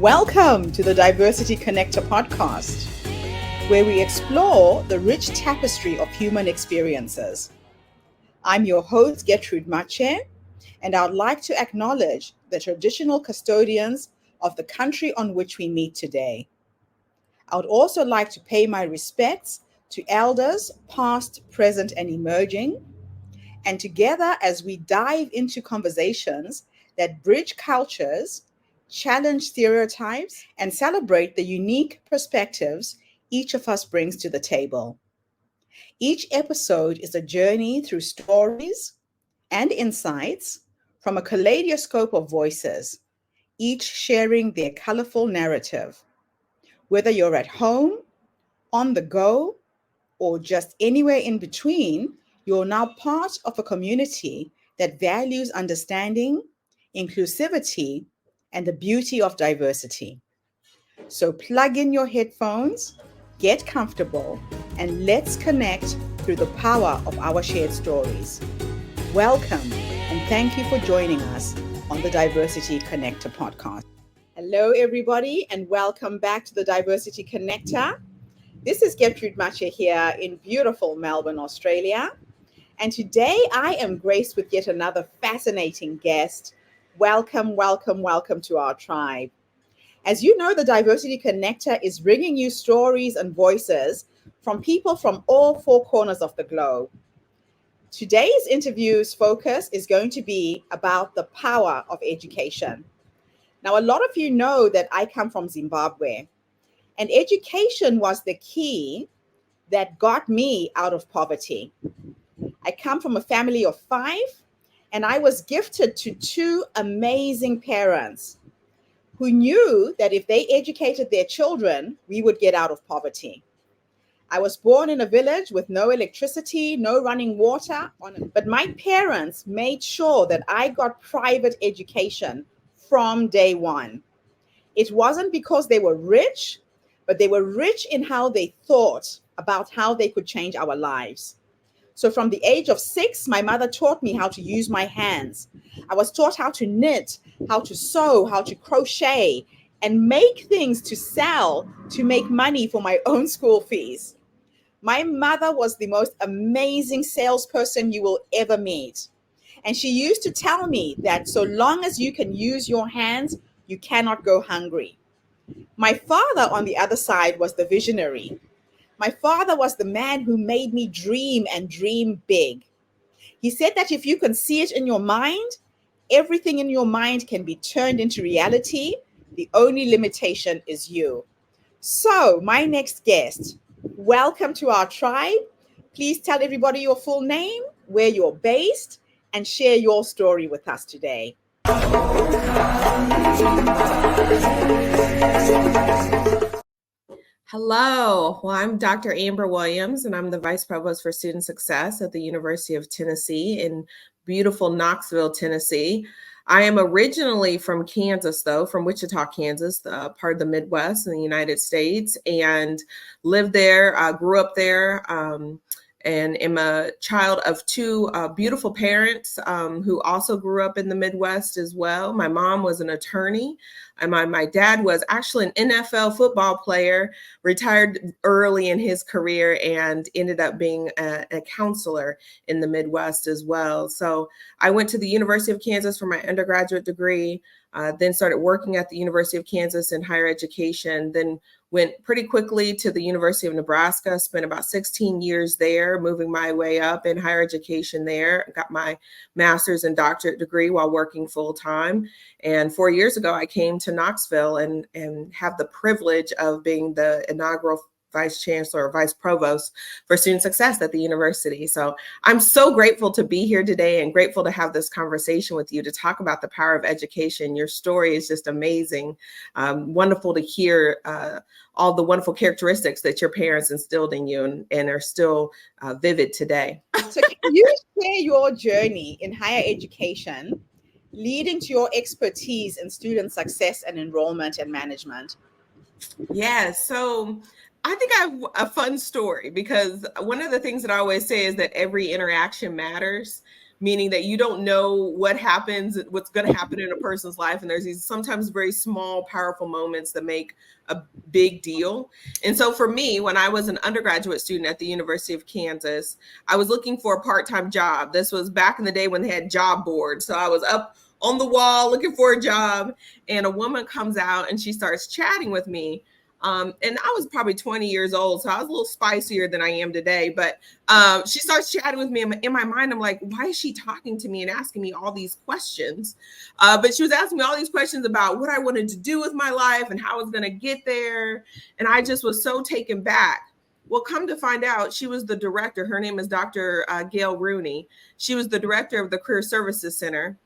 Welcome to the Diversity Connector podcast, where we explore the rich tapestry of human experiences. I'm your host, Gertrude Mache, and I would like to acknowledge the traditional custodians of the country on which we meet today. I would also like to pay my respects to elders, past, present, and emerging, and together as we dive into conversations that bridge cultures, challenge stereotypes, and celebrate the unique perspectives each of us brings to the table. Each episode is a journey through stories and insights from a kaleidoscope of voices, each sharing their colorful narrative. Whether you're at home, on the go, or just anywhere in between, you're now part of a community that values understanding, inclusivity, and the beauty of diversity. So plug in your headphones, get comfortable, and let's connect through the power of our shared stories. Welcome, and thank you for joining us on the Diversity Connector podcast. Hello, everybody, and welcome back to the Diversity Connector. This is Gertrude Mache here in beautiful Melbourne, Australia. And today I am graced with yet another fascinating guest. Welcome, welcome, welcome to our tribe. As you know, the Diversity Connector is bringing you stories and voices from people from all four corners of the globe. Today's interview's focus is going to be about the power of education. Now, a lot of you know that I come from Zimbabwe. And education was the key that got me out of poverty. I come from a family of 5, and I was gifted to 2 amazing parents who knew that if they educated their children, we would get out of poverty. I was born in a village with no electricity, no running water, but my parents made sure that I got private education from day one. It wasn't because they were rich, but they were rich in how they thought about how they could change our lives. So from the age of 6, my mother taught me how to use my hands. I was taught how to knit, how to sew, how to crochet, and make things to sell to make money for my own school fees. My mother was the most amazing salesperson you will ever meet. And she used to tell me that so long as you can use your hands, you cannot go hungry. My father, on the other side, was the visionary. My father was the man who made me dream and dream big. He said that if you can see it in your mind, everything in your mind can be turned into reality. The only limitation is you. So, my next guest, welcome to our tribe. Please tell everybody your full name, where you're based, and share your story with us today. Hello, well, I'm Dr. Amber Williams, and I'm the Vice Provost for Student Success at the University of Tennessee in beautiful Knoxville, Tennessee. I am originally from Kansas, though, from Wichita, Kansas, part of the Midwest in the United States, and lived there, grew up there, and am a child of 2 beautiful parents who also grew up in the Midwest as well. My mom was an attorney, and my dad was actually an NFL football player, retired early in his career, and ended up being a counselor in the Midwest as well. So I went to the University of Kansas for my undergraduate degree, then started working at the University of Kansas in higher education, then went pretty quickly to the University of Nebraska, spent about 16 years there, moving my way up in higher education there, got my master's and doctorate degree while working full time. And 4 years ago, I came to Knoxville and have the privilege of being the inaugural Vice Chancellor or Vice Provost for Student Success at the university. So I'm so grateful to be here today and grateful to have this conversation with you to talk about the power of education. Your story is just amazing. Wonderful to hear all the wonderful characteristics that your parents instilled in you and are still vivid today. So can you share your journey in higher education leading to your expertise in student success and enrollment and management? Yeah, so I think I have a fun story because one of the things that I always say is that every interaction matters. meaning that you don't know what's going to happen in a person's life. And there's these sometimes very small, powerful moments that make a big deal. And so for me, when I was an undergraduate student at the University of Kansas, I was looking for a part-time job. This was back in the day when they had job boards. So I was up on the wall looking for a job, and a woman comes out and she starts chatting with me. And I was probably 20 years old, so I was a little spicier than I am today. But she starts chatting with me. In my mind, I'm like, why is she talking to me and asking me all these questions? But she was asking me all these questions about what I wanted to do with my life and how I was going to get there. And I just was so taken back. Well, come to find out, she was the director. Her name is Dr. Gail Rooney. She was the director of the Career Services Center.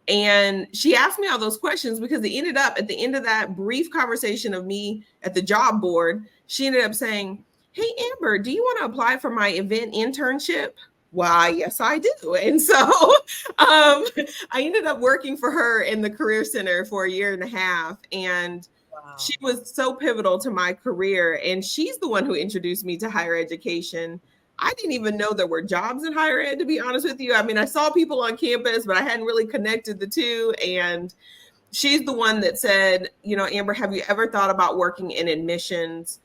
And she asked me all those questions because it ended up at the end of that brief conversation of me at the job board, she ended up saying, hey, Amber, do you want to apply for my event internship? Why, yes, I do. And so I ended up working for her in the Career Center for 1.5 years. And wow, she was so pivotal to my career. And she's the one who introduced me to higher education. I didn't even know there were jobs in higher ed, to be honest with you. I mean, I saw people on campus, but I hadn't really connected the two. And she's the one that said, you know, Amber, have you ever thought about working in admissions?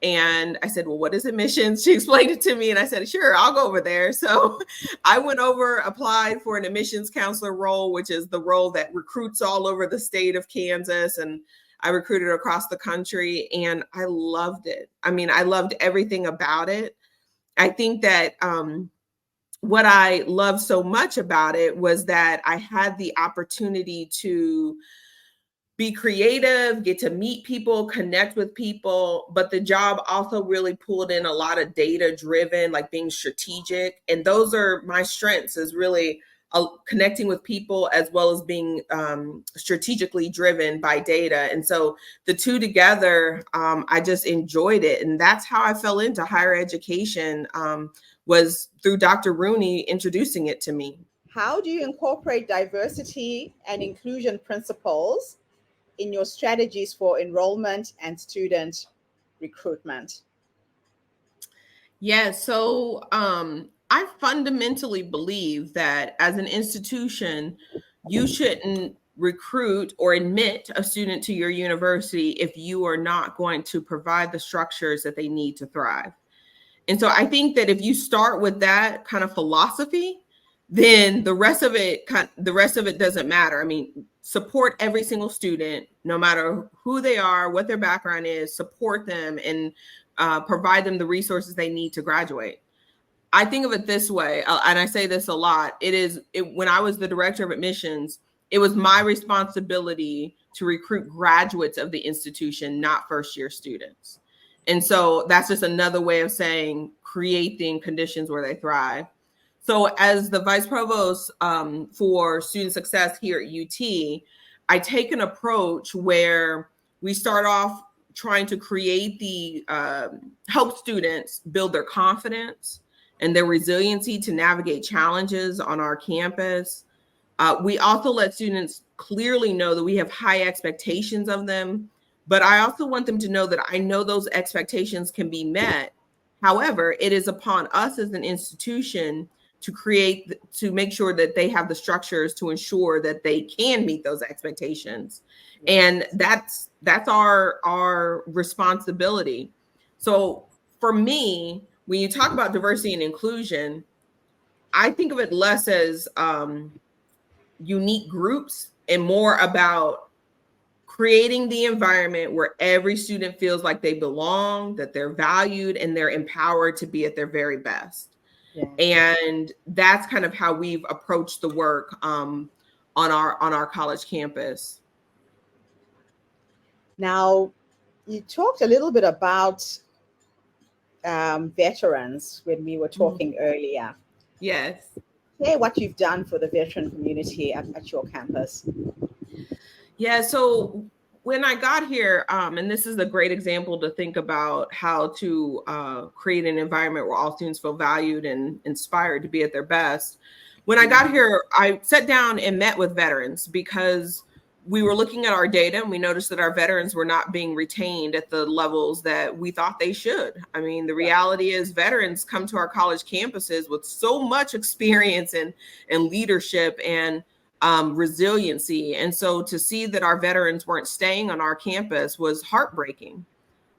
And I said, well, what is admissions? She explained it to me, and I said, sure, I'll go over there. So I went over, applied for an admissions counselor role, which is the role that recruits all over the state of Kansas. And I recruited across the country, and I loved it. I mean, I loved everything about it. I think that what I loved so much about it was that I had the opportunity to be creative, get to meet people, connect with people, but the job also really pulled in a lot of data driven, like being strategic. And those are my strengths, is really connecting with people as well as being strategically driven by data. And so the two together, I just enjoyed it. And that's how I fell into higher education, was through Dr. Rooney introducing it to me. How do you incorporate diversity and inclusion principles in your strategies for enrollment and student recruitment? Yeah, so I fundamentally believe that as an institution, you shouldn't recruit or admit a student to your university if you are not going to provide the structures that they need to thrive. And so I think that if you start with that kind of philosophy, then the rest of it doesn't matter. I mean, support every single student, no matter who they are, what their background is, support them and provide them the resources they need to graduate. I think of it this way, and I say this a lot. When I was the director of admissions, it was my responsibility to recruit graduates of the institution, not first-year students. And so that's just another way of saying creating conditions where they thrive. So as the vice provost for student success here at UT, I take an approach where we start off trying to create help students build their confidence and their resiliency to navigate challenges on our campus. We also let students clearly know that we have high expectations of them, but I also want them to know that I know those expectations can be met. However, it is upon us as an institution to make sure that they have the structures to ensure that they can meet those expectations. And that's our responsibility. So for me, when you talk about diversity and inclusion, I think of it less as unique groups and more about creating the environment where every student feels like they belong, that they're valued, and they're empowered to be at their very best. Yeah. And that's kind of how we've approached the work on our college campus. Now, you talked a little bit about veterans when we were talking earlier. Yes. Share what you've done for the veteran community at your campus. Yeah, so when I got here, and this is a great example to think about how to create an environment where all students feel valued and inspired to be at their best. When I got here, I sat down and met with veterans because we were looking at our data and we noticed that our veterans were not being retained at the levels that we thought they should. I mean, the reality is veterans come to our college campuses with so much experience and leadership and resiliency. And so to see that our veterans weren't staying on our campus was heartbreaking.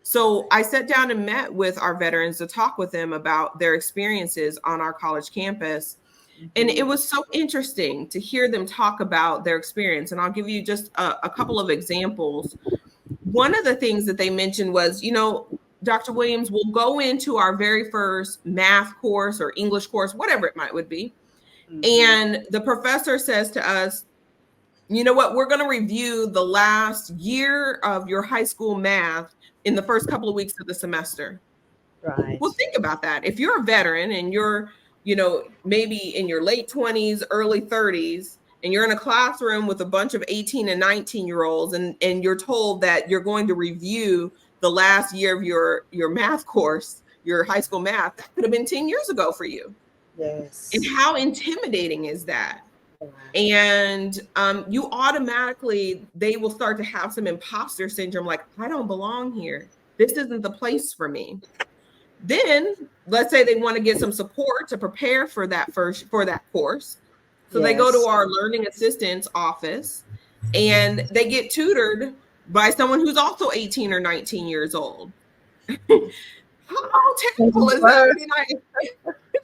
So I sat down and met with our veterans to talk with them about their experiences on our college campus. And it was so interesting to hear them talk about their experience. And I'll give you just a couple of examples. One of the things that they mentioned was, you know, Dr. Williams will go into our very first math course or English course, whatever it would be. And the professor says to us, you know what, we're going to review the last year of your high school math in the first couple of weeks of the semester. Right. Well, think about that. If you're a veteran and you're, you know, maybe in your late 20s, early 30s, and you're in a classroom with a bunch of 18 and 19-year-olds, and you're told that you're going to review the last year of your math course, your high school math, that could have been 10 years ago for you. Yes. And how intimidating is that? And you automatically, they will start to have some imposter syndrome, like, I don't belong here. This isn't the place for me. Then let's say they want to get some support to prepare for that course. So they go to our learning assistance office and they get tutored by someone who's also 18 or 19 years old. How terrible is that?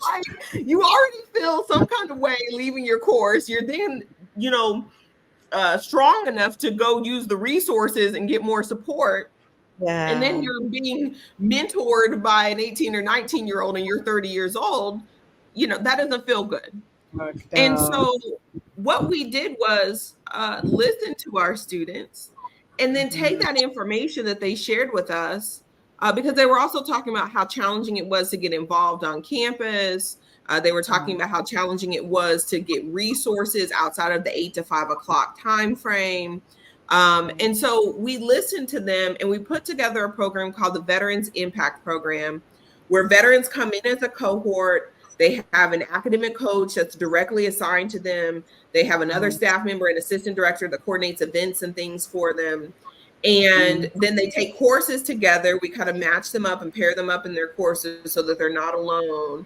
Like, you already feel some kind of way leaving your course. You're then, you know, strong enough to go use the resources and get more support. Yeah. And then you're being mentored by an 18 or 19-year-old and you're 30 years old. You know, that doesn't feel good. And so what we did was listen to our students and then take that information that they shared with us, because they were also talking about how challenging it was to get involved on campus. They were talking about how challenging it was to get resources outside of the 8 to 5 o'clock time frame. And so we listened to them and we put together a program called the Veterans Impact Program, where veterans come in as a cohort. They have an academic coach that's directly assigned to them. They have another staff member, an assistant director that coordinates events and things for them. And then they take courses together. We kind of match them up and pair them up in their courses so that they're not alone.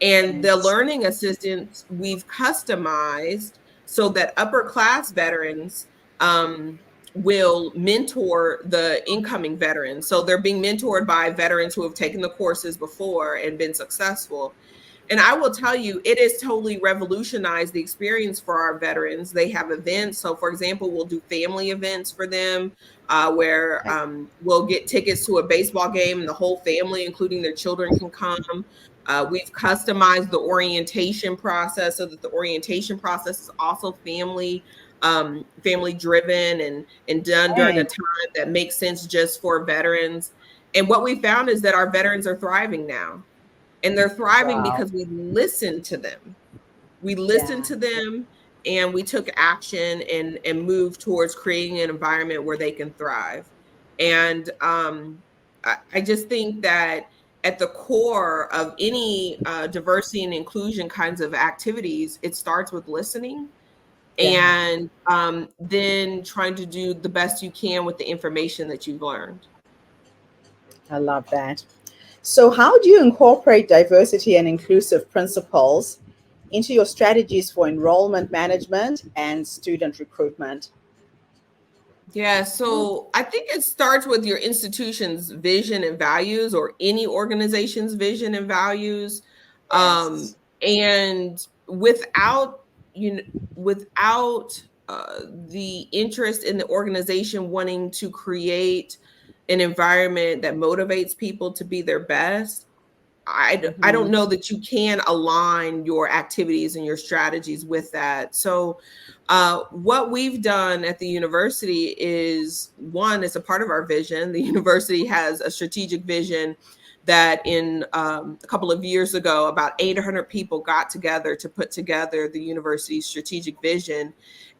And the learning assistants we've customized so that upper class veterans will mentor the incoming veterans. So they're being mentored by veterans who have taken the courses before and been successful. And I will tell you, it has totally revolutionized the experience for our veterans. They have events. So for example, we'll do family events for them where we'll get tickets to a baseball game and the whole family, including their children, can come. We've customized the orientation process so that the orientation process is also family driven and done during a time that makes sense just for veterans. And what we found is that our veterans are thriving now. And they're thriving because we listened to them. We listened to them and we took action and moved towards creating an environment where they can thrive. And I just think that at the core of any diversity and inclusion kinds of activities, it starts with listening and then trying to do the best you can with the information that you've learned. I love that. So how do you incorporate diversity and inclusive principles into your strategies for enrollment management and student recruitment? Yeah, so I think it starts with your institution's vision and values, or any organization's vision and values. And without the interest in the organization wanting to create an environment that motivates people to be their best, I don't know that you can align your activities and your strategies with that. So what we've done at the university is, one, it's a part of our vision. The university has a strategic vision that in a couple of years ago, about 800 people got together to put together the university's strategic vision.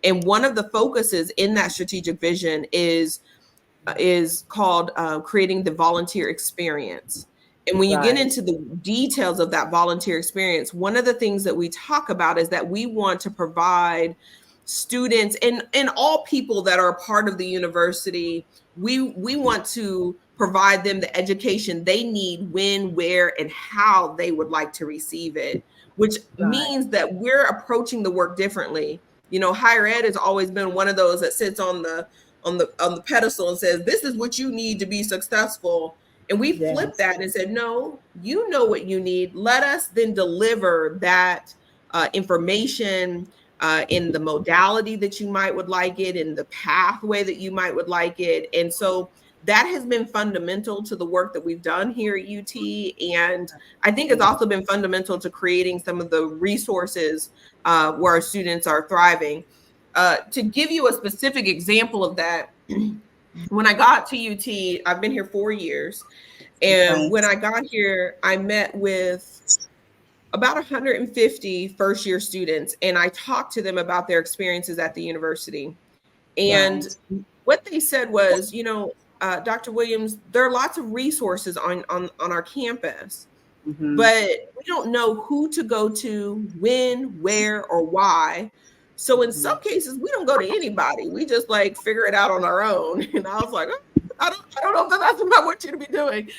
And one of the focuses in that strategic vision is called creating the volunteer experience. And when you get into the details of that volunteer experience, one of the things that we talk about is that we want to provide students and all people that are a part of the university, we want to provide them the education they need when, where, and how they would like to receive it, which means that we're approaching the work differently. You know, higher ed has always been one of those that sits on the pedestal and says, this is what you need to be successful. And we flipped that and said, no, you know what you need. Let us then deliver that information in the modality that you might would like it, in the pathway that you might would like it. And so that has been fundamental to the work that we've done here at UT. And I think it's also been fundamental to creating some of the resources where our students are thriving. To give you a specific example of that, when I got to UT, I've been here 4 years. And when I got here, I met with about 150 first year students, and I talked to them about their experiences at the university. And what they said was, you know, Dr. Williams, there are lots of resources on our campus, but we don't know who to go to, when, where, or why. So in some cases, we don't go to anybody. We just like figure it out on our own. And I was like, I don't know if that's what I want you to be doing,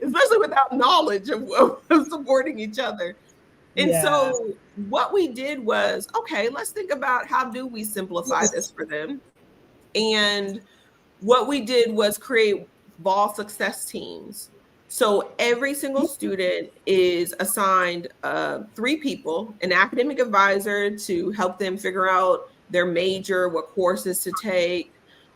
especially without knowledge of supporting each other. And so what we did was, okay, let's think about how do we simplify this for them. And what we did was create Vol success teams. So every single student is assigned 3 people, an academic advisor to help them figure out their major, what courses to take,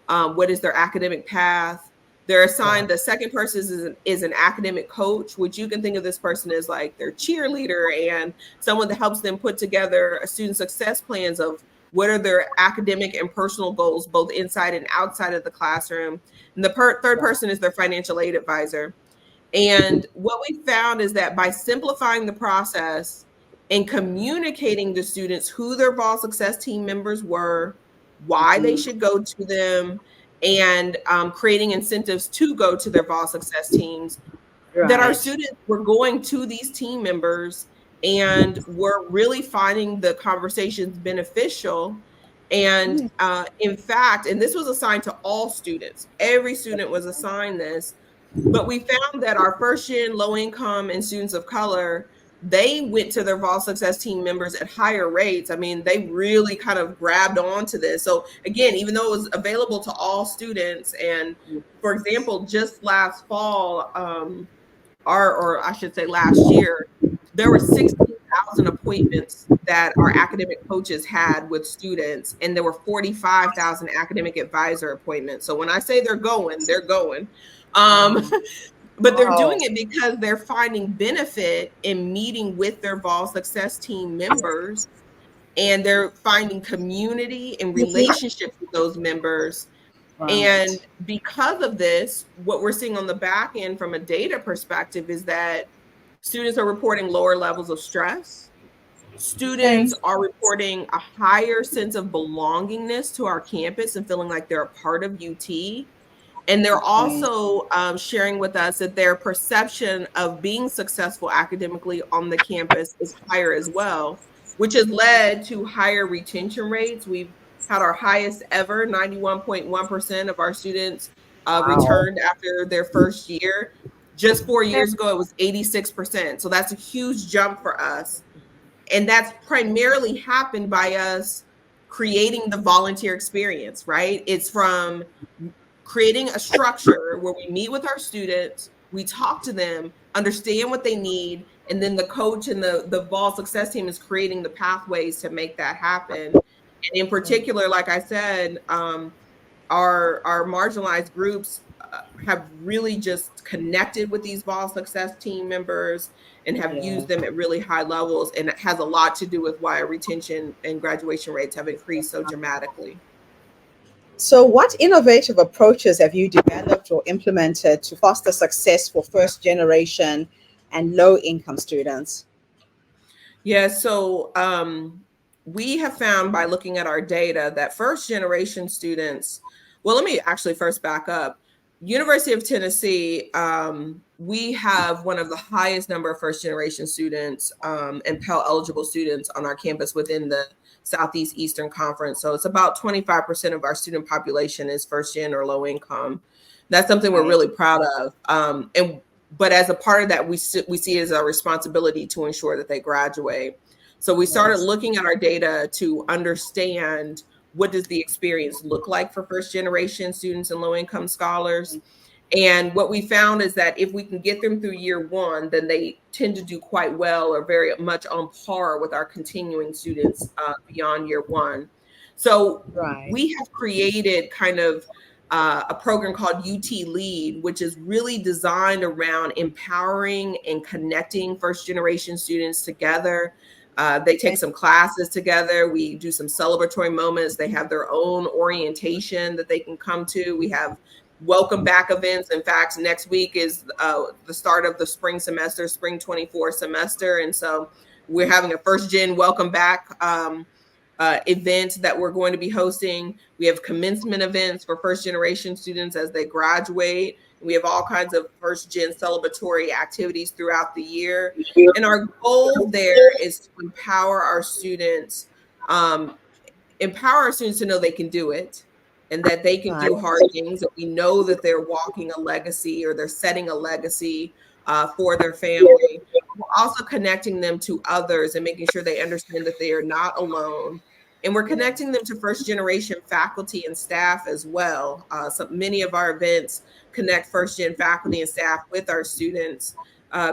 what is their academic path. They're assigned, the second person is an academic coach, which you can think of this person as like their cheerleader and someone that helps them put together a student success plans of what are their academic and personal goals, both inside and outside of the classroom. And the third person is their financial aid advisor. And what we found is that by simplifying the process and communicating to students who their Vol Success team members were, why they should go to them, and creating incentives to go to their Vol Success teams, that our students were going to these team members and were really finding the conversations beneficial. And in fact, and this was assigned to all students, every student was assigned this, but we found that our first gen, low income, and students of color, they went to their Vol Success team members at higher rates. I mean, they really kind of grabbed onto this. So again, even though it was available to all students, and for example, just last fall, or I should say last year, there were 16,000 appointments that our academic coaches had with students, and there were 45,000 academic advisor appointments. So when I say they're going, they're going. But they're doing it because they're finding benefit in meeting with their Vol Success team members, and they're finding community and relationships with those members. And because of this, what we're seeing on the back end from a data perspective is that students are reporting lower levels of stress. Students are reporting a higher sense of belongingness to our campus and feeling like they're a part of UT. And they're also sharing with us that their perception of being successful academically on the campus is higher as well, which has led to higher retention rates. We've had our highest ever, 91.1% of our students returned after their first year. Just 4 years ago, it was 86%. So that's a huge jump for us. And that's primarily happened by us creating the volunteer experience, right? It's from creating a structure where we meet with our students, we talk to them, understand what they need, and then the coach and the Vol Success team is creating the pathways to make that happen. And in particular, like I said, our marginalized groups have really just connected with these Vol Success team members and have used them at really high levels. And it has a lot to do with why our retention and graduation rates have increased so dramatically. So what innovative approaches have you developed or implemented to foster success for first generation and low income students? Yeah, so we have found by looking at our data that first generation students, well, let me actually first back up. University of Tennessee, we have one of the highest number of first generation students and Pell eligible students on our campus within the Southeast Eastern Conference. So it's about 25% of our student population is first gen or low income. That's something we're really proud of. But as a part of that, we see it as our responsibility to ensure that they graduate. So we started looking at our data to understand what does the experience look like for first generation students and low income scholars. And what we found is that if we can get them through year one, then they tend to do quite well or very much on par with our continuing students beyond year one. So we have created kind of a program called UT Lead, which is really designed around empowering and connecting first generation students together. They take some classes together. We do some celebratory moments. They have their own orientation that they can come to. We have welcome back events. In fact, next week is the start of the spring semester, spring 24 semester. And so we're having a first gen welcome back event that we're going to be hosting. We have commencement events for first generation students as they graduate. We have all kinds of first gen celebratory activities throughout the year. And our goal there is to empower our students to know they can do it and that they can do hard things. That we know that they're walking a legacy or they're setting a legacy for their family. We're also connecting them to others and making sure they understand that they are not alone. And we're connecting them to first generation faculty and staff as well. So many of our events connect first gen faculty and staff with our students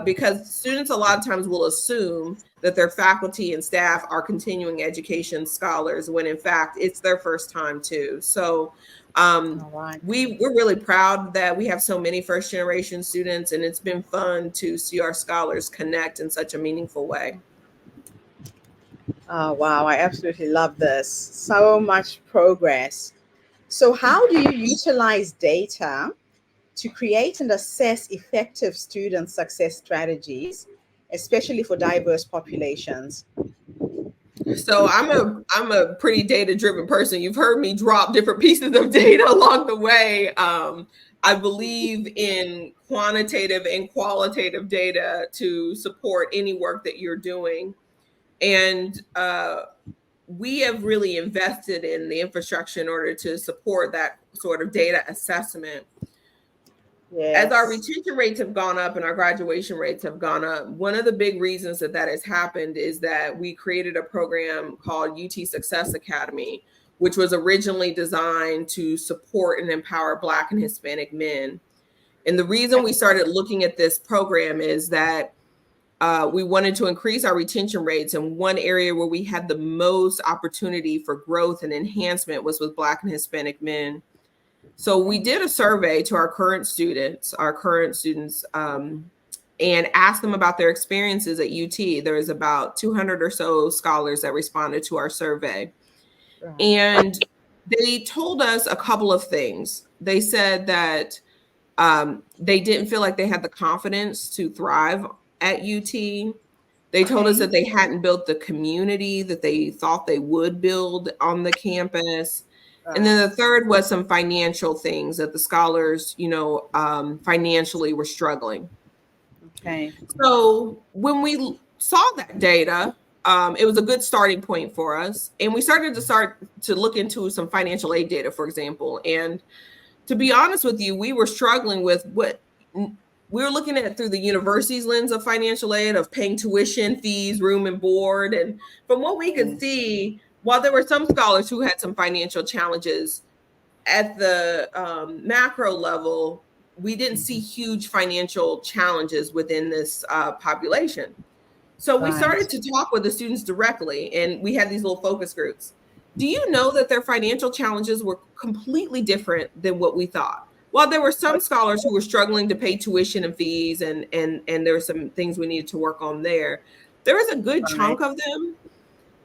because students a lot of times will assume that their faculty and staff are continuing education scholars when in fact it's their first time too. So we're really proud that we have so many first generation students, and it's been fun to see our scholars connect in such a meaningful way. Oh, wow. I absolutely love this. So much progress. So how do you utilize data to create and assess effective student success strategies, especially for diverse populations? So I'm a pretty data-driven person. You've heard me drop different pieces of data along the way. I believe in quantitative and qualitative data to support any work that you're doing. And we have really invested in the infrastructure in order to support that sort of data assessment. Yes. As our retention rates have gone up and our graduation rates have gone up, one of the big reasons that has happened is that we created a program called UT Success Academy, which was originally designed to support and empower Black and Hispanic men. And the reason we started looking at this program is that we wanted to increase our retention rates. And one area where we had the most opportunity for growth and enhancement was with Black and Hispanic men. So we did a survey to our current students, and asked them about their experiences at UT. There was about 200 or so scholars that responded to our survey. Right. And they told us a couple of things. They said that they didn't feel like they had the confidence to thrive at UT. They told us that they hadn't built the community that they thought they would build on the campus. And then the third was some financial things that the scholars, financially were struggling. Okay. So when we saw that data, it was a good starting point for us. And we started to look into some financial aid data, for example. And to be honest with you, we were struggling with what we were looking at through the university's lens of financial aid, of paying tuition, fees, room and board. And from what we could see, while there were some scholars who had some financial challenges, at the macro level, we didn't see huge financial challenges within this population. So we started to talk with the students directly, and we had these little focus groups. Do you know that their financial challenges were completely different than what we thought? While there were some scholars who were struggling to pay tuition and fees, and there were some things we needed to work on there was a good chunk of them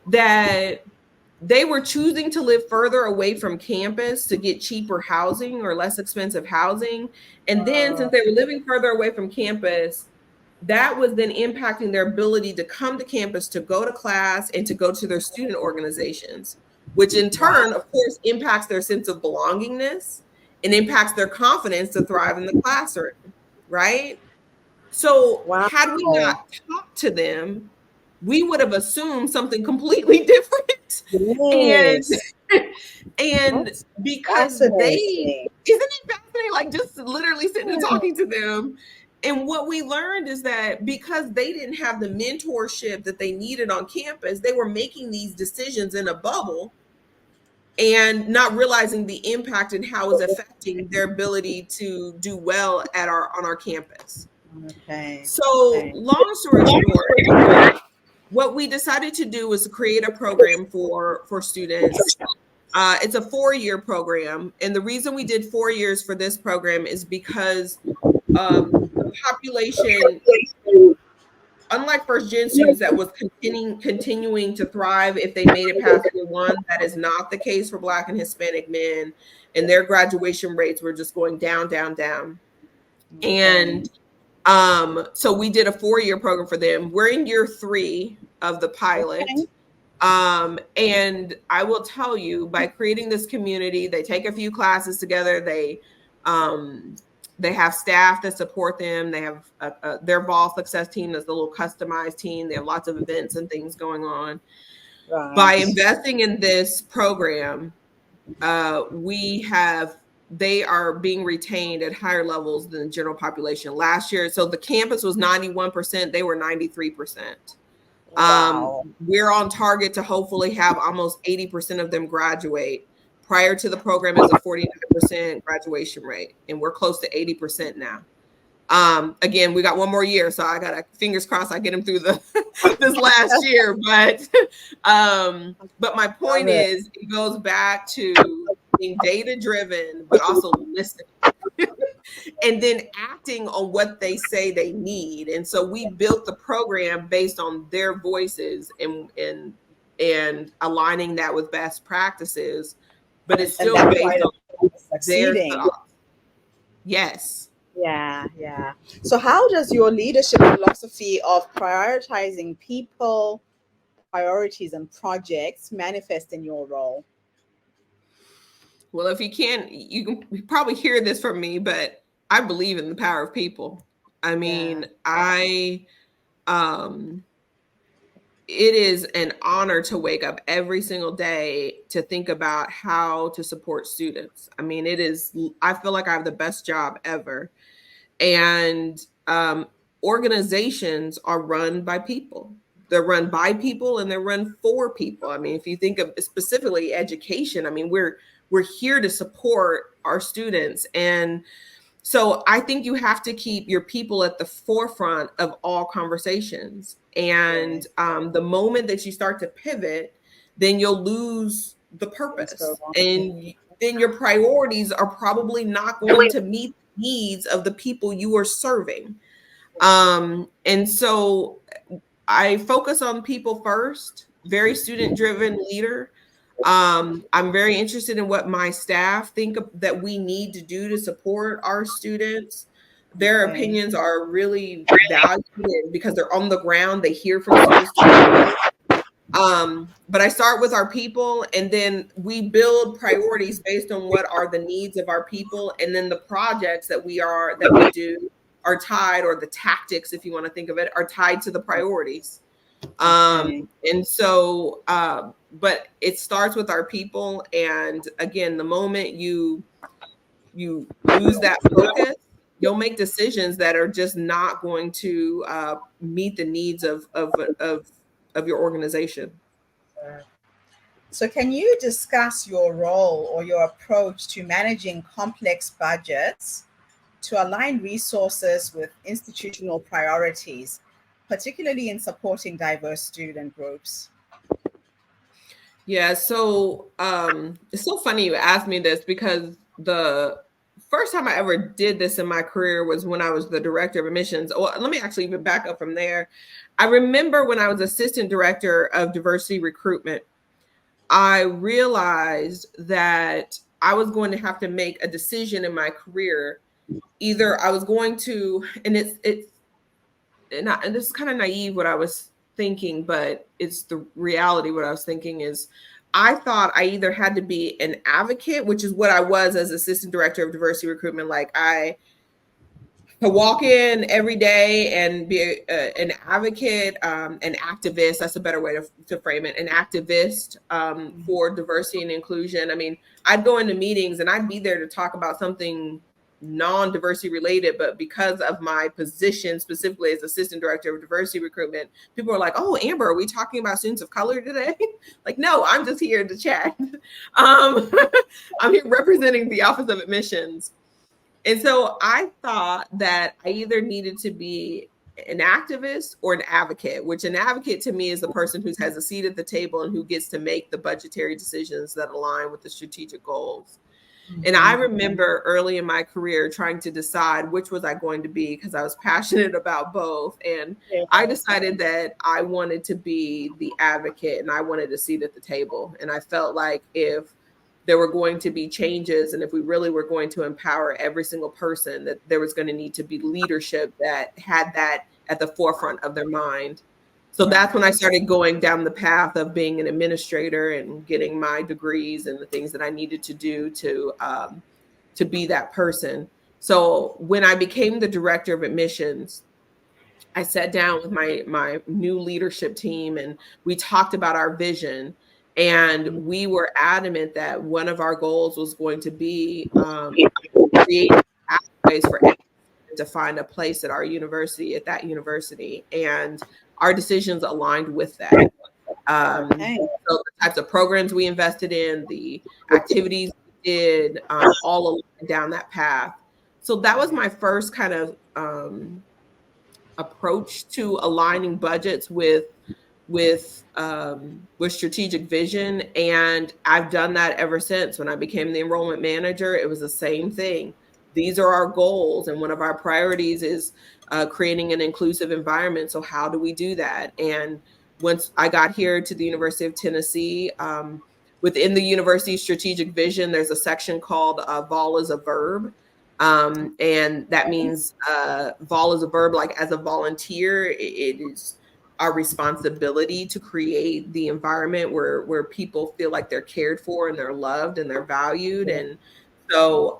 that they were choosing to live further away from campus to get cheaper housing or less expensive housing. And then since they were living further away from campus, that was then impacting their ability to come to campus, to go to class, and to go to their student organizations, which in turn, of course, impacts their sense of belongingness and impacts their confidence to thrive in the classroom, right? So had we not talked to them, we would have assumed something completely different. Yes. And That's because fascinating. isn't it fascinating? Like just literally sitting and talking to them. And what we learned is that because they didn't have the mentorship that they needed on campus, they were making these decisions in a bubble and not realizing the impact and how it's affecting their ability to do well on our campus. Okay. So, long story short, what we decided to do was to create a program for students. It's a 4-year program, and the reason we did 4 years for this program is because the population, unlike first gen students that was continuing to thrive if they made it past year one, that is not the case for Black and Hispanic men, and their graduation rates were just going down, down, down. And so we did a 4-year program for them. We're in year 3 of the pilot. And I will tell you, by creating this community, they take a few classes together. They have staff that support them. They have their Vol Success team that's a little customized team. They have lots of events and things going on. Right. By investing in this program, they are being retained at higher levels than the general population. Last year, so the campus was 91%, they were 93%. Wow. We're on target to hopefully have almost 80% of them graduate. Prior to the program is a 49% graduation rate, and we're close to 80% now. Again, we got one more year, so I got fingers crossed I get them through this last year. But my point is, it goes back to being data driven, but also listening. And then acting on what they say they need. And so we built the program based on their voices and aligning that with best practices, but it's still based on their thoughts. Yes. Yeah. So how does your leadership philosophy of prioritizing people, priorities, and projects manifest in your role? Well, if you can probably hear this from me, but I believe in the power of people. I mean, it is an honor to wake up every single day to think about how to support students. I mean, I feel like I have the best job ever. And organizations are run by people. They're run by people and they're run for people. I mean, if you think of specifically education, I mean, we're here to support our students. And so I think you have to keep your people at the forefront of all conversations. And the moment that you start to pivot, then you'll lose the purpose. And then your priorities are probably not going to meet the needs of the people you are serving. And so I focus on people first, very student-driven leader. I'm very interested in what my staff think that we need to do to support our students. Their opinions are really valued because they're on the ground. They hear from students. But I start with our people, and then we build priorities based on what are the needs of our people, and then the projects that we do are tied, or the tactics, if you want to think of it, are tied to the priorities. And so, but it starts with our people. And again, the moment you lose that focus, you'll make decisions that are just not going to meet the needs of your organization. So can you discuss your role or your approach to managing complex budgets to align resources with institutional priorities, particularly in supporting diverse student groups? Yeah, so it's so funny you asked me this, because the first time I ever did this in my career was when I was the director of admissions. Well, let me actually even back up from there. I remember when I was assistant director of diversity recruitment, I realized that I was going to have to make a decision in my career. Either I was going to, and this is kind of naive what I was thinking, but it's the reality. What I was thinking is, I thought I either had to be an advocate, which is what I was as assistant director of diversity recruitment. Like, I to walk in every day and be an advocate, an activist. That's a better way to frame it. An activist for diversity and inclusion. I mean, I'd go into meetings and I'd be there to talk about something non-diversity related, but because of my position specifically as assistant director of diversity recruitment, people are like, "Oh, Amber, are we talking about students of color today?" Like, no, I'm just here to chat. I'm here representing the Office of Admissions. And so I thought that I either needed to be an activist or an advocate, which an advocate to me is the person who has a seat at the table and who gets to make the budgetary decisions that align with the strategic goals. And I remember early in my career trying to decide which was I going to be because I was passionate about both. And I decided that I wanted to be the advocate and I wanted a seat at the table. And I felt like if there were going to be changes and if we really were going to empower every single person, that there was going to need to be leadership that had that at the forefront of their mind. So that's when I started going down the path of being an administrator and getting my degrees and the things that I needed to do to be that person. So when I became the director of admissions, I sat down with my new leadership team and we talked about our vision. And we were adamant that one of our goals was going to be create pathways for everyone to find a place at our university, at that university. And our decisions aligned with that. So the types of programs we invested in, the activities we did, all along down that path. So that was my first kind of approach to aligning budgets with strategic vision. And I've done that ever since. When I became the enrollment manager, it was the same thing. These are our goals. And one of our priorities is creating an inclusive environment. So how do we do that? And once I got here to the University of Tennessee, within the university's strategic vision, there's a section called vol is a verb. And that means vol is a verb, like as a volunteer, it is our responsibility to create the environment where people feel like they're cared for and they're loved and they're valued. And so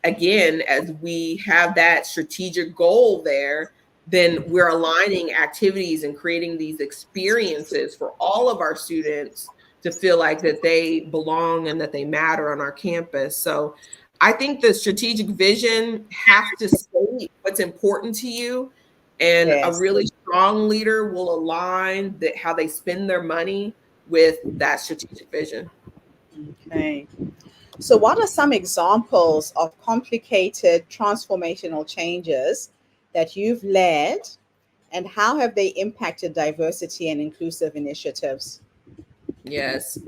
again, as we have that strategic goal there, then we're aligning activities and creating these experiences for all of our students to feel like that they belong and that they matter on our campus. So I think the strategic vision has to state what's important to you. And a really strong leader will align how they spend their money with that strategic vision. Okay. So what are some examples of complicated transformational changes that you've led, and how have they impacted diversity and inclusive initiatives? Yes.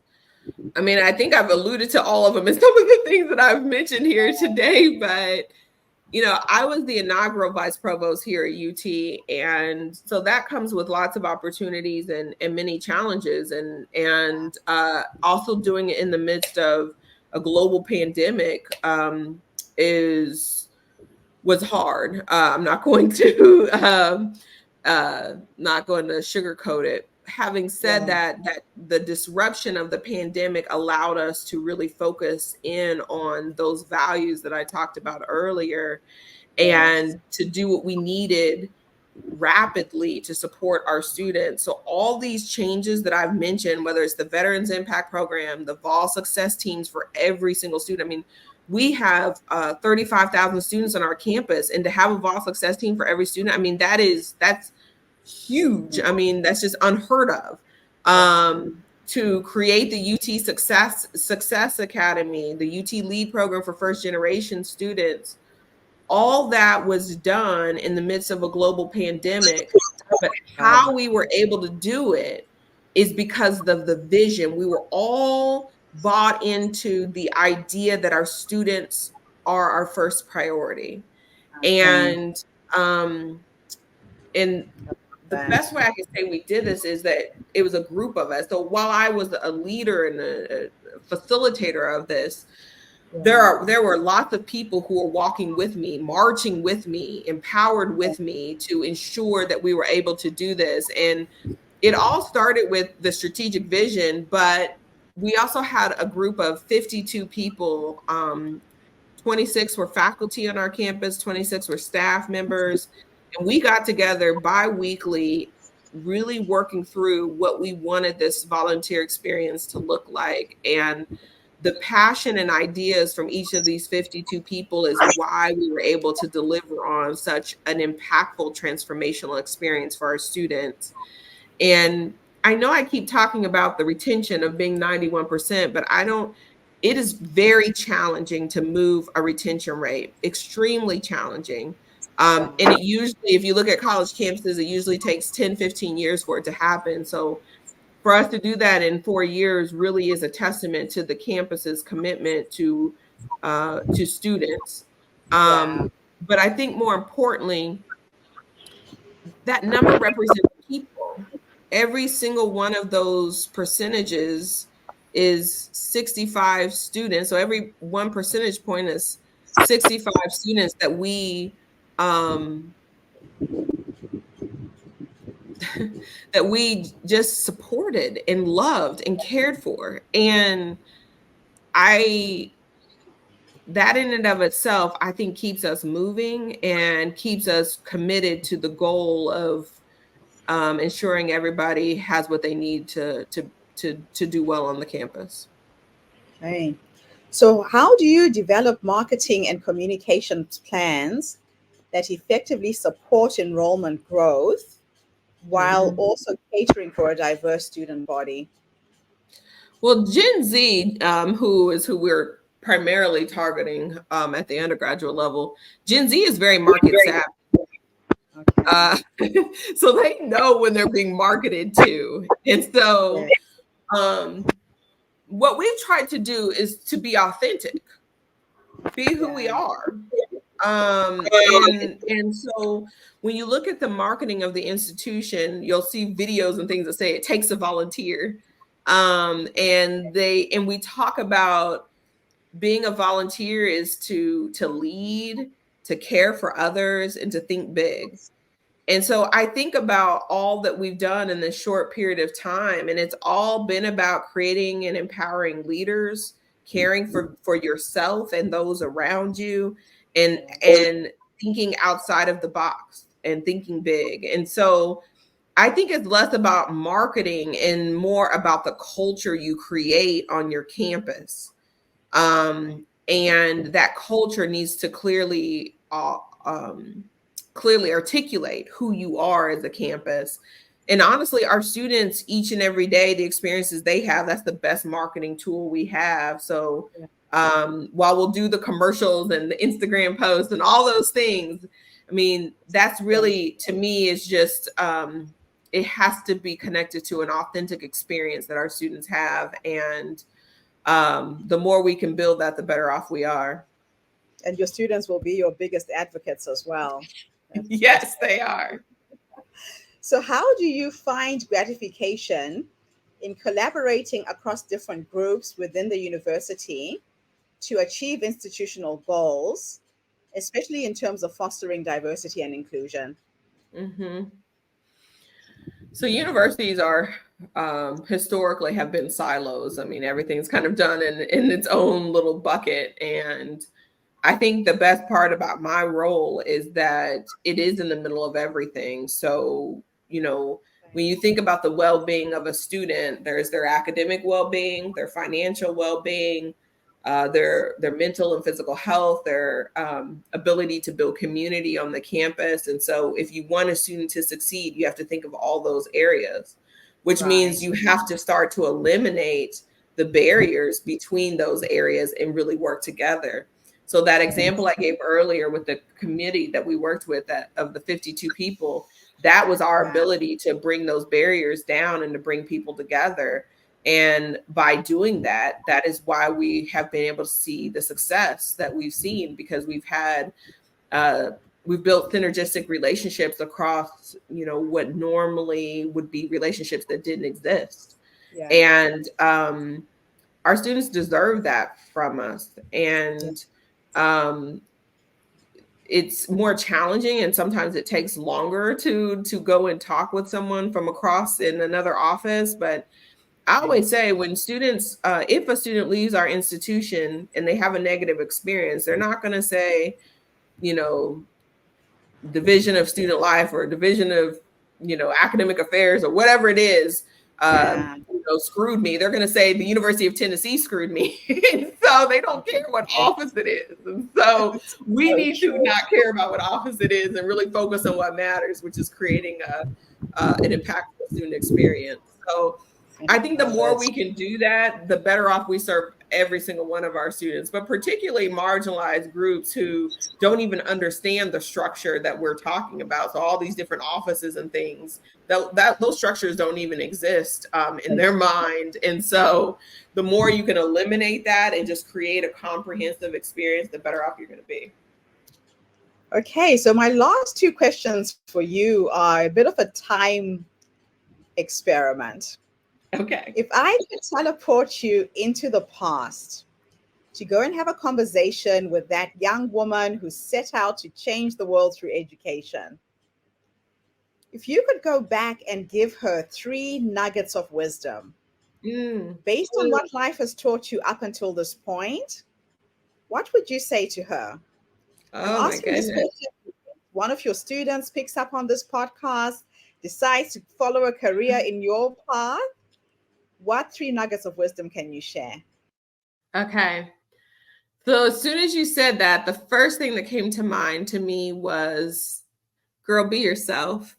I mean, I think I've alluded to all of them and some of the things that I've mentioned here today, but I was the inaugural vice provost here at UT. And so that comes with lots of opportunities and many challenges, and also doing it in the midst of a global pandemic was hard. I'm not going to sugarcoat it. Having said that the disruption of the pandemic allowed us to really focus in on those values that I talked about earlier, and to do what we needed rapidly to support our students. So all these changes that I've mentioned, whether it's the Veterans Impact Program, the Vol Success Teams for every single student. I mean, we have 35,000 students on our campus, and to have a Vol Success Team for every student, I mean, that's huge. I mean, that's just unheard of. To create the UT Success Academy, the UT Lead Program for first generation students, all that was done in the midst of a global pandemic. But how we were able to do it is because of the vision. We were all bought into the idea that our students are our first priority. And the best way I can say we did this is that it was a group of us. So while I was a leader and a facilitator of this, there were lots of people who were walking with me, marching with me, empowered with me to ensure that we were able to do this. And it all started with the strategic vision, but we also had a group of 52 people 26 were faculty on our campus, 26 were staff members, and we got together bi-weekly, really working through what we wanted this volunteer experience to look like. And the passion and ideas from each of these 52 people is why we were able to deliver on such an impactful transformational experience for our students. And I know I keep talking about the retention of being 91%, but it is very challenging to move a retention rate, extremely challenging. And it usually, if you look at college campuses, it usually takes 10, 15 years for it to happen. So for us to do that in 4 years really is a testament to the campus's commitment to students. But I think more importantly, that number represents people. Every single one of those percentages is 65 students. So every 1 percentage point is 65 students that we that we just supported and loved and cared for. And that in and of itself, I think keeps us moving and keeps us committed to the goal of ensuring everybody has what they need to do well on the campus. Okay. So how do you develop marketing and communications plans that effectively support enrollment growth while also catering for a diverse student body? Well, Gen Z, who we're primarily targeting at the undergraduate level, Gen Z is very market savvy. Okay. So they know when they're being marketed to. And so what we've tried to do is to be authentic, be who we are. And so when you look at the marketing of the institution, you'll see videos and things that say it takes a volunteer. And we talk about being a volunteer is to lead, to care for others, and to think big. And so I think about all that we've done in this short period of time, and it's all been about creating and empowering leaders, caring for yourself and those around you, and thinking outside of the box and thinking big. And so I think it's less about marketing and more about the culture you create on your campus. And that culture needs to clearly articulate who you are as a campus. And honestly, our students, each and every day, the experiences they have, that's the best marketing tool we have. So while we'll do the commercials and the Instagram posts and all those things, I mean, that's really, to me, is just, it has to be connected to an authentic experience that our students have. And the more we can build that, the better off we are. And your students will be your biggest advocates as well. Yes, they are. So how do you find gratification in collaborating across different groups within the university to achieve institutional goals, especially in terms of fostering diversity and inclusion? Mm-hmm. So universities are historically have been silos. I mean, everything's kind of done in its own little bucket. And I think the best part about my role is that it is in the middle of everything. So, you know, when you think about the well-being of a student, there's their academic well-being, their financial well-being, their mental and physical health, their ability to build community on the campus. And so if you want a student to succeed, you have to think of all those areas, which means you have to start to eliminate the barriers between those areas and really work together. So that example I gave earlier with the committee that we worked with of the 52 people, that was our ability to bring those barriers down and to bring people together. And by doing that, that is why we have been able to see the success that we've seen, because we've built synergistic relationships across, you know, what normally would be relationships that didn't exist. Yeah. And our students deserve that from us. And it's more challenging, and sometimes it takes longer to go and talk with someone from across in another office. But I always say when students, if a student leaves our institution and they have a negative experience, they're not going to say, you know, division of student life or division of, you know, academic affairs or whatever it is, Yeah. you know, screwed me. They're going to say the University of Tennessee screwed me. So they don't care what office it is. And so we So need to true. not care about what office it is and really focus on what matters, which is creating an impactful student experience. So I think the more we can do that, the better off we serve every single one of our students, but particularly marginalized groups who don't even understand the structure that we're talking about. So all these different offices and things, that those structures don't even exist in their mind. And so the more you can eliminate that and just create a comprehensive experience, the better off you're going to be. Okay, so my last two questions for you are a bit of a time experiment. Okay. If I could teleport you into the past to go and have a conversation with that young woman who set out to change the world through education, if you could go back and give her 3 nuggets of wisdom based on what life has taught you up until this point, what would you say to her? I'm Oh my asking this goodness. question. One of your students picks up on this podcast, decides to follow a career in your path. What 3 nuggets of wisdom can you share? Okay. So as soon as you said that, the first thing that came to mind to me was, girl, be yourself.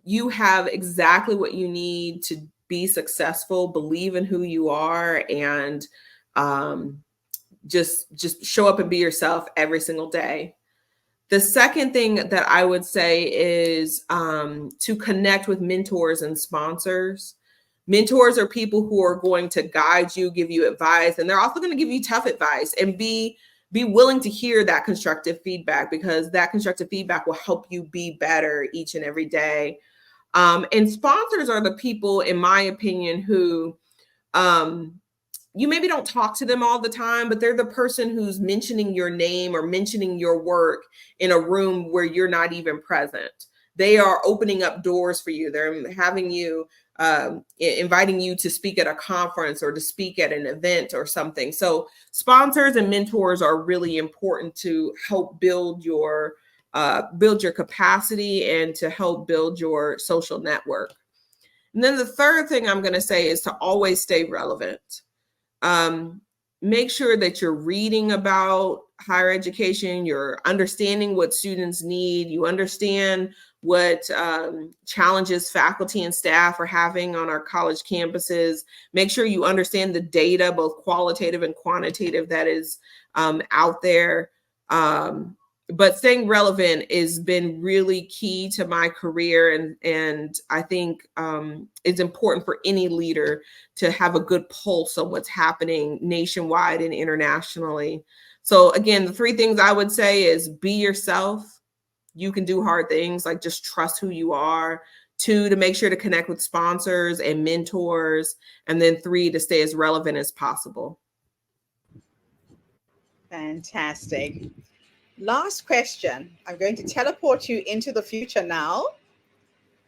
You have exactly what you need to be successful. Believe in who you are, and just show up and be yourself every single day. The second thing that I would say is to connect with mentors and sponsors. Mentors are people who are going to guide you, give you advice, and they're also going to give you tough advice, and be willing to hear that constructive feedback, because that constructive feedback will help you be better each and every day. And sponsors are the people, in my opinion, who you maybe don't talk to them all the time, but they're the person who's mentioning your name or mentioning your work in a room where you're not even present. They are opening up doors for you. They're having you, inviting you to speak at a conference or to speak at an event or something. So sponsors and mentors are really important to help build your capacity and to help build your social network. And then the third thing I'm going to say is to always stay relevant. Make sure that you're reading about higher education, you're understanding what students need, you understand what challenges faculty and staff are having on our college campuses. Make sure you understand the data, both qualitative and quantitative, that is out there. But staying relevant has been really key to my career, and I think it's important for any leader to have a good pulse on what's happening nationwide and internationally. So again, the 3 things I would say is be yourself. You can do hard things, like just trust who you are. 2, to make sure to connect with sponsors and mentors. And then 3, to stay as relevant as possible. Fantastic. Last question. I'm going to teleport you into the future now.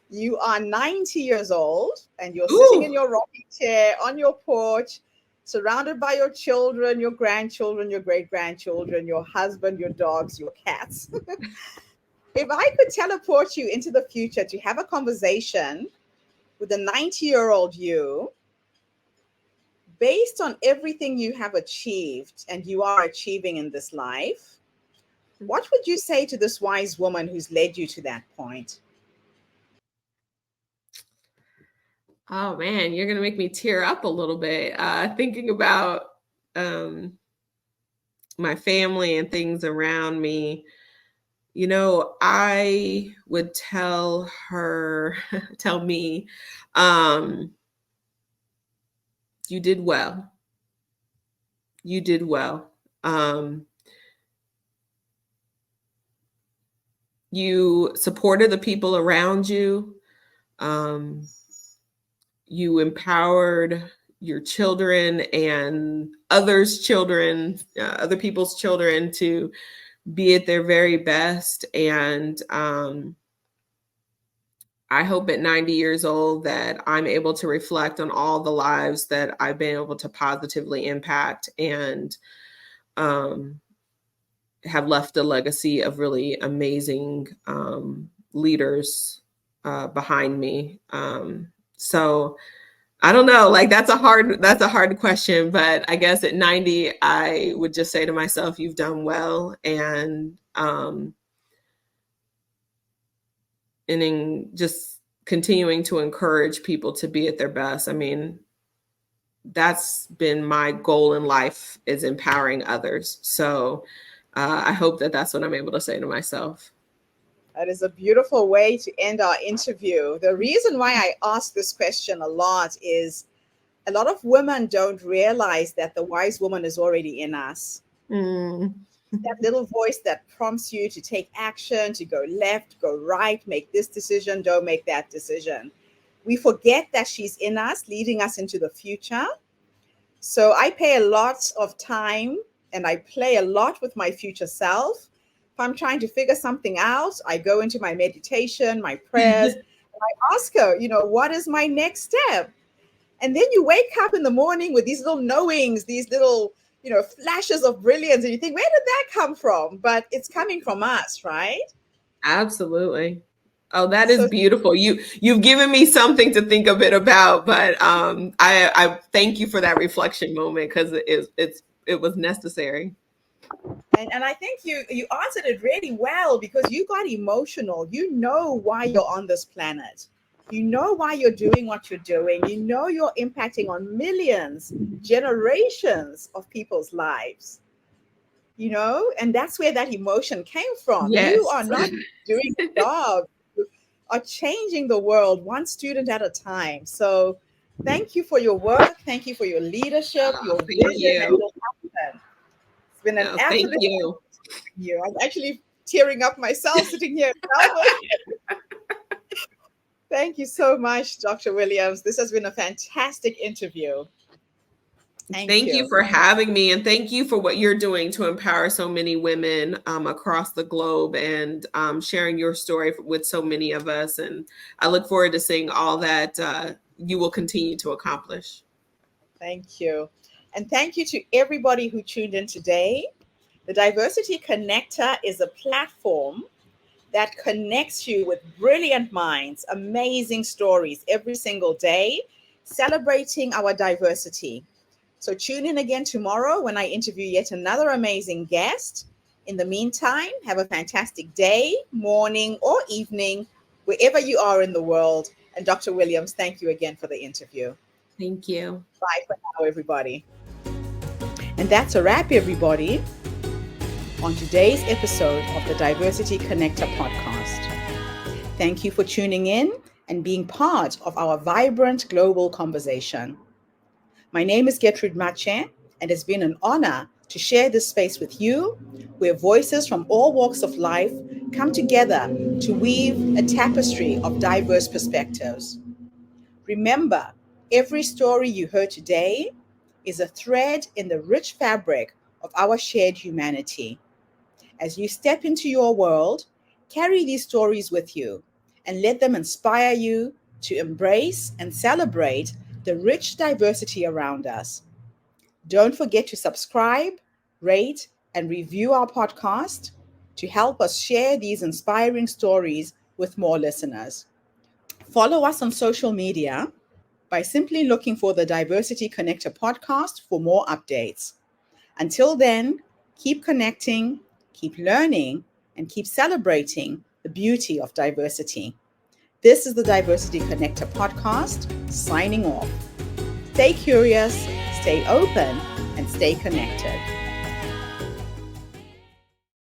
You are 90 years old and you're sitting in your rocking chair on your porch, surrounded by your children, your grandchildren, your great-grandchildren, your husband, your dogs, your cats. If I could teleport you into the future to have a conversation with a 90-year-old you, based on everything you have achieved and you are achieving in this life, what would you say to this wise woman who's led you to that point? Oh man, you're gonna make me tear up a little bit thinking about my family and things around me. You know, I would tell me, you did well. You did well. You supported the people around you. You empowered your children and others' children, other people's children, to be at their very best. And I hope at 90 years old that I'm able to reflect on all the lives that I've been able to positively impact, and have left a legacy of really amazing leaders behind me. So I don't know, like that's a hard question, but I guess at 90, I would just say to myself, you've done well. And in just continuing to encourage people to be at their best. I mean, that's been my goal in life, is empowering others. So I hope that that's what I'm able to say to myself. That is a beautiful way to end our interview. The reason why I ask this question a lot is a lot of women don't realize that the wise woman is already in us. That little voice that prompts you to take action, to go left, go right, make this decision, don't make that decision. We forget that she's in us, leading us into the future. So I pay a lot of time and I play a lot with my future self. If I'm trying to figure something out, I go into my meditation, my prayers, and I ask her, what is my next step? And then you wake up in the morning with these little knowings, these little, flashes of brilliance. And you think, where did that come from? But it's coming from us, right? Absolutely. Oh, that is beautiful. You've given me something to think a bit about, but I thank you for that reflection moment, because it was necessary. And I think you answered it really well, because you got emotional. You know why you're on this planet. You know why you're doing what you're doing. You know you're impacting on millions, generations of people's lives. And that's where that emotion came from. Yes. You are not doing the job. You are changing the world one student at a time. So thank you for your work. Thank you for your leadership, your vision, and your passion. It's been an absolute thank you. I'm actually tearing up myself sitting here. Thank you so much, Dr. Williams. This has been a fantastic interview. Thank you for having me, and thank you for what you're doing to empower so many women across the globe, and sharing your story with so many of us. And I look forward to seeing all that you will continue to accomplish. Thank you. And thank you to everybody who tuned in today. The Diversity Connector is a platform that connects you with brilliant minds, amazing stories every single day, celebrating our diversity. So tune in again tomorrow when I interview yet another amazing guest. In the meantime, have a fantastic day, morning, or evening, wherever you are in the world. And Dr. Williams, thank you again for the interview. Thank you. Bye for now, everybody. And that's a wrap, everybody, on today's episode of the Diversity Connector podcast. Thank you for tuning in and being part of our vibrant global conversation. My name is Gertrude Mache, and it's been an honor to share this space with you, where voices from all walks of life come together to weave a tapestry of diverse perspectives. Remember, every story you heard today is a thread in the rich fabric of our shared humanity. As you step into your world, carry these stories with you and let them inspire you to embrace and celebrate the rich diversity around us. Don't forget to subscribe, rate, and review our podcast to help us share these inspiring stories with more listeners. Follow us on social media by simply looking for the Diversity Connector podcast for more updates. Until then, keep connecting, keep learning, and keep celebrating the beauty of diversity. This is the Diversity Connector podcast, signing off. Stay curious, stay open, and stay connected.